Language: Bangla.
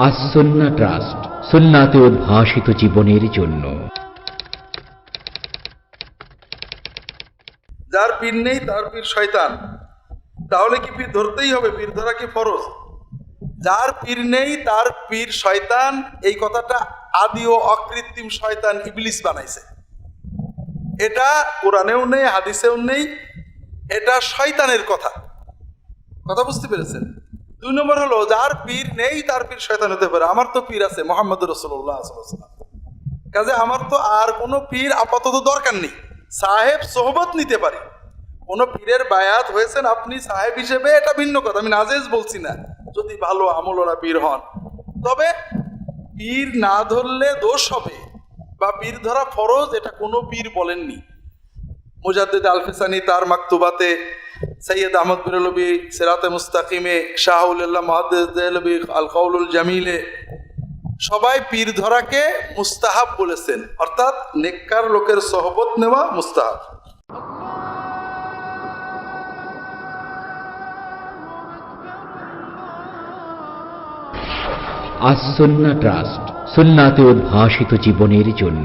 আসন্না ট্রাস্ট, সুন্নাতে উদ্ভাসিত জীবনের জন্য। যার পীর নেই তার পীর শয়তান। তাহলে কি পীর ধরতেই হবে? পীর ধরা কি ফরজ? যার পীর নেই তার পীর শয়তান, এই কথাটা আদি ও অকৃত্রিম শয়তান ইবলিস বানাইছে। এটা কোরআনেও নেই, হাদিসেও নেই, এটা শয়তানের কথা। কথা বুঝতে পেরেছেন? 2 নম্বর হলো, যার পীর নেই তার পীর শয়তান হতে পারে। আমার তো পীর আছে, মুহাম্মদ রাসূলুল্লাহ সাল্লাল্লাহু আলাইহি ওয়াসাল্লাম। কাজে আমার তো আর কোনো পীর আপাতত দরকার নেই। সাহেব সোহবত নিতে পারি। কোন পীরের বায়াত হয়েছেন আপনি সাহেব হিসেবে, এটা ভিন্ন কথা, আমি নাজেজ বলছি না, যদি ভালো আমলওয়ালা পীর হন। তবে পীর না ধরলে দোষ হবে বা পীর ধরা ফরজ, এটা কোনো পীর বলেননি। মুজাদ্দিদ আল-ফিসানি তার মাকতুবাতে, সৈয়দ আহমদ বেরলভী সিরাতে মুস্তাকিমে, শাহুল্লাহ মুহাদ্দিস দেহলভী আল কাউলুল জামিলে, সবাই পীর ধরাকে মুস্তাহাব বলেছেন, অর্থাৎ নেককার লোকের সোহবত নেওয়া মুস্তাহাব। আসন্না ট্রাস্ট, সুন্নাতে উদ্ভাসিত জীবনের জন্য।